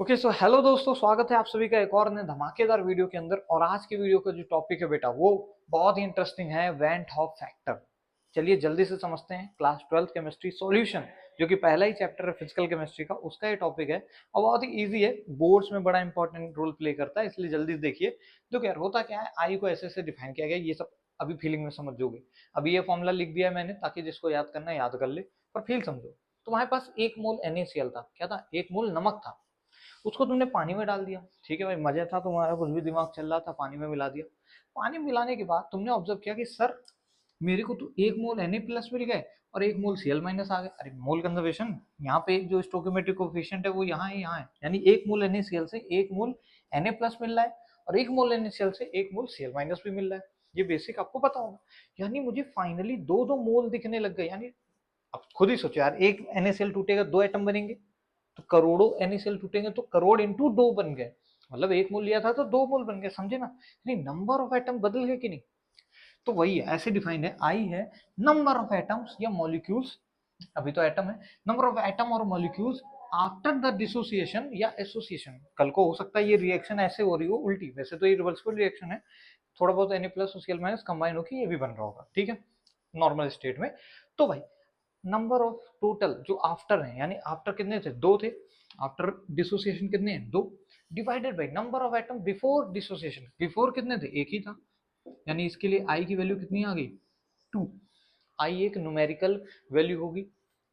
Okay so hello दोस्तों, स्वागत है आप सभी का एक और नए धमाकेदार वीडियो के अंदर। और आज की वीडियो का जो टॉपिक है बेटा वो बहुत ही इंटरेस्टिंग है, वेंट हॉफ फैक्टर। चलिए जल्दी से समझते हैं। क्लास 12th केमिस्ट्री सॉल्यूशन, जो कि पहला ही चैप्टर है फिजिकल केमिस्ट्री का, उसका ये टॉपिक है और बहुत ही इजी है, बोर्ड्स में बड़ा इंपॉर्टेंट रोल प्ले करता है, इसलिए जल्दी से देखिए। तो क्या होता क्या है, आई को ऐसे डिफाइन किया गया, ये सब अभी फीलिंग में समझ जोगे। अभी ये फॉर्मूला लिख दिया है मैंने ताकि जिसको याद करना है याद कर ले, पर फील समझो। तो हमारे पास 1 मोल NaCl था। क्या था? 1 मोल नमक था। उसको तुमने पानी में डाल दिया। ठीक है भाई, मजे था तुम्हारा, कुछ भी दिमाग चल रहा था, पानी में मिला दिया। पानी में मिलाने के बाद तुमने ऑब्जर्व किया कि सर मेरे को तो 1 मोल Na+ मिल गए और 1 मोल Cl- आ गए। अरे मोल कंजर्वेशन, यहाँ पे जो स्टोकियोमेट्रिक कोफिशिएंट है वो यहाँ है, यहाँ है। यानी 1 मोल NaCl से 1 मोल Na+ मिल रहा है और 1 मोल NaCl से 1 मोल Cl- भी मिल रहा है। ये बेसिक आपको पता होगा। यानी मुझे फाइनली दो दो मोल दिखने लग गए। यानी अब खुद ही सोचो यार, एक NaCl टूटेगा 2 एटम बनेंगे, तो करोड़ों NaCl टूटेंगे तो करोड़ इंटू 2 बन गए। मतलब 1 मोल लिया था तो 2 मोल बन गए, समझे ना? यानी नंबर ऑफ एटम बदल गए कि नहीं? तो वही है, ऐसे डिफाइंड है। आई है नंबर ऑफ एटम्स या मॉलिक्यूल्स, अभी तो एटम है, नंबर ऑफ एटम और मॉलिक्यूल्स आफ्टर द डिसोसिएशन या एसोसिएशन। कल को हो सकता है ये रिएक्शन ऐसे हो रही हो उल्टी, वैसे तो ये रिवर्सिबल रिएक्शन है, थोड़ा बहुत Na+ और Cl- कंबाइन होकर ये भी बन रहा होगा। ठीक है, नॉर्मल स्टेट में। तो भाई नंबर ऑफ टोटल जो आफ्टर है, यानी आफ्टर कितने थे? 2 थे। आफ्टर डिसोसिएशन कितने हैं? 2। Divided by number of atom before dissociation. Before कितने थे? एक ही था। यानी इसके लिए आई की वैल्यू कितनी आ गई? 2। आई एक न्यूमेरिकल वैल्यू होगी,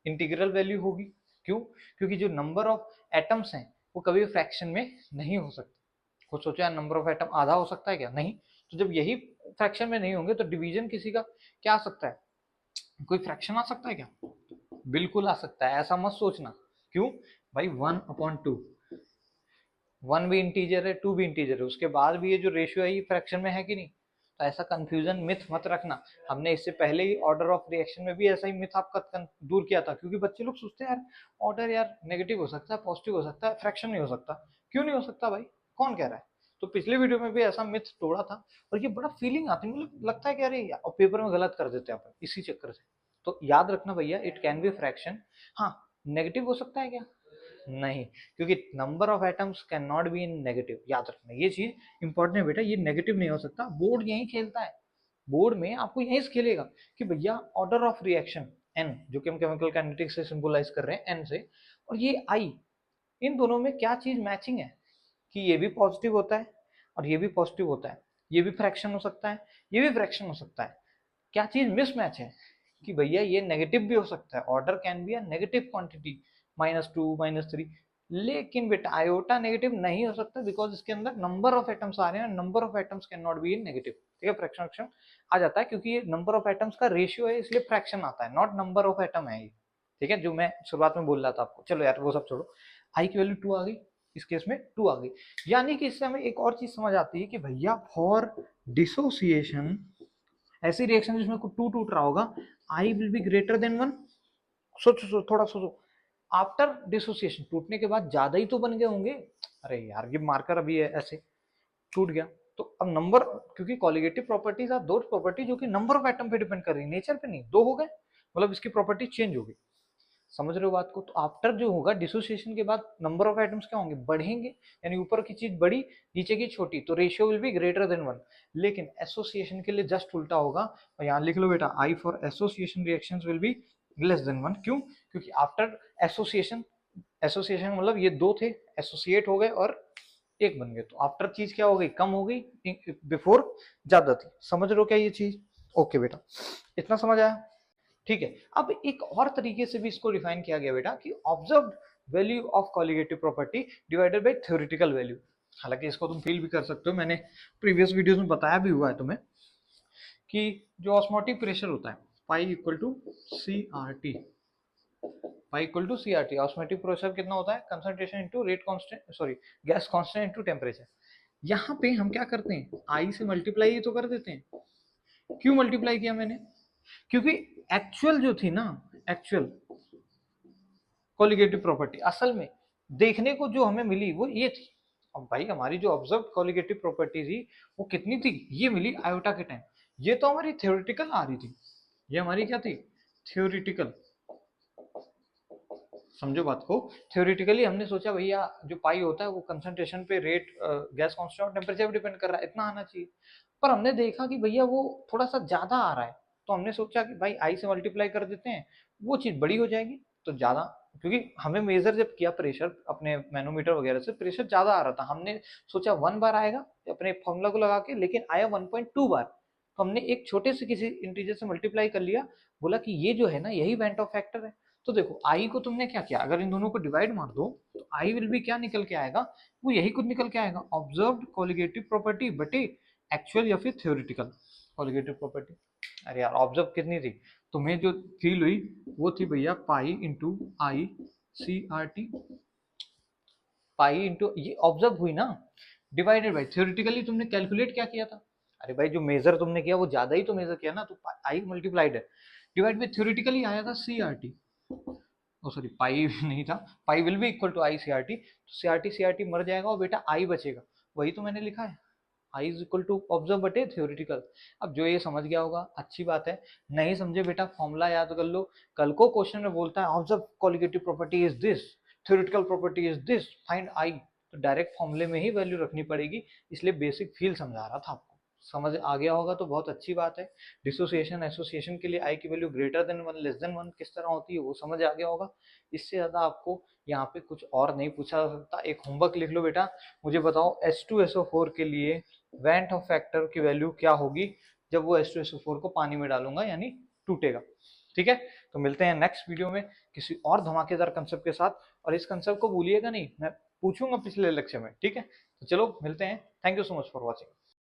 इंटीग्रल वैल्यू होगी। क्यों? क्योंकि जो नंबर ऑफ एटम्स हैं वो कभी फ्रैक्शन में नहीं हो सकते। कुछ सोचो यार, नंबर ऑफ एटम आधा हो सकता है क्या? नहीं। तो जब यही फ्रैक्शन में नहीं होंगे तो डिवीजन किसी का क्या आ सकता है? कोई फ्रैक्शन आ सकता है क्या? बिल्कुल आ सकता है, ऐसा मत सोचना। क्यों भाई? 1/2। 1 भी इंटीजर है, 2 भी इंटीजर है, उसके बाद भी ये जो रेशियो है ये फ्रैक्शन में है कि नहीं? तो ऐसा कंफ्यूजन मिथ मत रखना। हमने इससे पहले ही ऑर्डर ऑफ रिएक्शन में भी ऐसा ही मिथ आपका दूर किया था, क्योंकि बच्चे लोग सोचते हैं यार ऑर्डर यार नेगेटिव हो सकता है, पॉजिटिव हो सकता है, फ्रैक्शन नहीं हो सकता। क्यों नहीं हो सकता भाई? कौन कह रहा है? तो पिछले वीडियो में भी ऐसा मिथ तोड़ा था। और ये बड़ा फीलिंग आती है, मतलब लगता है कि अरे और पेपर में गलत कर देते हैं अपन इसी चक्कर से। तो याद रखना भैया, इट कैन बी फ्रैक्शन। हाँ, नेगेटिव हो सकता है क्या? नहीं, क्योंकि number of atoms can not be in negative. याद रखना ये चीज इंपॉर्टेंट है बेटा, ये नेगेटिव नहीं हो सकता। बोर्ड यही खेलता है, बोर्ड में आपको यही खेलेगा कि भैया ऑर्डर ऑफ रिएक्शन एन, जो कि हम केमिकल काइनेटिक्स से सिंबलाइज कर रहे हैं एन से, और ये आई, इन दोनों में क्या चीज मैचिंग है? कि ये भी पॉजिटिव होता है और ये भी पॉजिटिव होता है, ये भी फ्रैक्शन हो सकता है, ये भी फ्रैक्शन हो सकता है। क्या चीज मिसमैच है? कि भैया ये नेगेटिव भी हो सकता है, order can be a negative quantity, -2 -3। लेकिन बेटा आयोटा नेगेटिव नहीं हो सकता, बिकॉज इसके अंदर नंबर ऑफ एटम्स आ रहे हैं, number of atoms can not be in negative. ठीक है, फ्रैक्शन फ्रैक्शन आ जाता है क्योंकि ये नंबर ऑफ एटम्स का रेशियो है, इसलिए फ्रैक्शन आता है, नॉट नंबर ऑफ एटम है ये। ठीक है, जो मैं शुरुआत में बोल रहा था आपको। चलो यार वो सब छोड़ो, आई की वैल्यू 2 आ गई, इस केस में 2 आ गई। यानी कि इससे हमें एक और चीज समझ आती है कि भैया फॉर डिसोसिएशन, ऐसी रिएक्शन जिसमें कुछ टू टूट रहा होगा, I will be greater than 1। सोचो थोड़ा सोचो, आफ्टर डिसोसिएशन टूटने के बाद ज्यादा ही तो बन गए होंगे। अरे यार ये मार्कर अभी है ऐसे टूट गया, तो अब नंबर, क्योंकि कॉलिगेटिव प्रॉपर्टीज आर दो प्रॉपर्टी जो कि नंबर ऑफ एटम पे डिपेंड कर रही है, नेचर पे नहीं। 2 हो गए मतलब इसकी प्रॉपर्टी चेंज हो गई। समझ रहे हो बात को? तो आफ्टर जो होगा डिसोसिएशन के बाद नंबर ऑफ एटम्स क्या होंगे? बढ़ेंगे। यानी ऊपर की चीज बड़ी, नीचे की छोटी, तो ratio will be greater than 1। लेकिन एसोसिएशन के लिए जस्ट उल्टा होगा। और यहाँ लिख लो बेटा, I for association reactions will be less than 1। क्यों? क्योंकि आफ्टर एसोसिएशन, एसोसिएशन मतलब ये 2 थे, एसोसिएट हो गए और 1 बन गए, तो आफ्टर चीज क्या हो गई? कम हो गई, बिफोर ज्यादा थी। समझ रहे हो क्या ये चीज? ओके बेटा, इतना समझ आया? ठीक है। अब एक और तरीके से भी इसको डिफाइन किया गया बेटा कि observed value of colligative property divided by theoretical value. हालांकि इसको तुम फील भी कर सकते हो, मैंने प्रीवियस वीडियोस में बताया भी हुआ है तुम्हें कि जो ऑस्मोटिक प्रेशर होता है, pi equal to C R T, pi equal to C R T. Osmotic pressure कितना होता है? Concentration into rate constant, sorry gas constant into temperature. यहाँ पे हम क्या करते हैं? आई से मल्टीप्लाई तो कर देते हैं। क्यों मल्टीप्लाई किया मैंने? क्योंकि एक्चुअल जो थी ना, एक्चुअल कॉलिगेटिव प्रॉपर्टी असल में देखने को जो हमें मिली वो ये थी। अब भाई हमारी जो ऑब्जर्व कॉलिगेटिव प्रॉपर्टी थी वो कितनी थी? ये मिली आयोटा के टाइम। ये तो हमारी थ्योरेटिकल आ रही थी, ये हमारी क्या थी? थ्योरेटिकल। समझो बात को। थ्योरेटिकली हमने सोचा भैया जो पाई होता है वो कंसंट्रेशन पे रेट, गैस कांस्टेंट और टेम्परेचर पे डिपेंड कर रहा है, इतना आना चाहिए। पर हमने देखा कि भैया वो थोड़ा सा ज्यादा आ रहा है, तो हमने सोचा कि भाई आई से मल्टीप्लाई कर देते हैं, वो चीज बड़ी हो जाएगी तो ज्यादा। क्योंकि हमें मेजर जब किया प्रेशर अपने मैनोमीटर वगैरह से, प्रेशर ज्यादा आ रहा था, हमने सोचा 1 बार आएगा अपने फॉर्मूला को लगा के, लेकिन आया 1.2 बार। तो हमने एक छोटे से किसी इंटीजर से मल्टीप्लाई कर लिया, बोला कि ये जो है ना यही वेंट ऑफ फैक्टर है। तो देखो आई को तुमने क्या किया, अगर इन दोनों को डिवाइड मार दो तो आई विल भी क्या निकल के आएगा, वो यही कुछ निकल के आएगा, ऑब्जर्व्ड कोलिगेटिव प्रॉपर्टी बटे एक्चुअल या फिर थ्योरेटिकल कोलिगेटिव प्रॉपर्टी। अरे यार ऑब्जर्व कितनी थी, तुम्हें जो फील हुई वो थी भैया pi into I C R T, pi into ये ऑब्जर्व हुई ना, डिवाइडेड बाई थ्योरेटिकली तुमने कैलकुलेट क्या किया था। अरे भाई जो मेजर तुमने किया वो ज्यादा ही तो मेजर किया ना, तो आई मल्टीप्लाइड है, डिवाइड बाई थ्योरेटिकली आया था C R T, oh sorry pi नहीं था, pi will be equal to I C R T, C R T मर जाएगा और बेटा आई बचेगा, वही तो मैंने लिखा है, I is equal to observe बटे थ्योरेटिकल। अब जो ये समझ गया होगा अच्छी बात है, नहीं समझे बेटा फॉर्मूला याद कर लो, कल को क्वेश्चन में बोलता है observe colligative property is this, theoretical property is this, find I, तो डायरेक्ट फॉर्मूले में ही वैल्यू रखनी पड़ेगी, इसलिए बेसिक फील समझा रहा था आपको, समझ आ गया होगा तो बहुत अच्छी बात है। डिसोसिएशन एसोसिएशन के लिए आई की value greater than one less than one किस तरह होती है वो समझ आ गया होगा, इससे ज्यादा आपको यहाँ पे कुछ और नहीं पूछा जा सकता। एक होमवर्क लिख लो बेटा, मुझे बताओ H2SO4 के लिए वेंट ऑफ फैक्टर की वैल्यू क्या होगी जब वो H2SO4 को पानी में डालूंगा यानी टूटेगा। ठीक है, तो मिलते हैं नेक्स्ट वीडियो में किसी और धमाकेदार कंसेप्ट के साथ, और इस कंसेप्ट को भूलिएगा नहीं, मैं पूछूंगा पिछले लेक्चर में, ठीक है। तो चलो मिलते हैं, thank you so much for watching.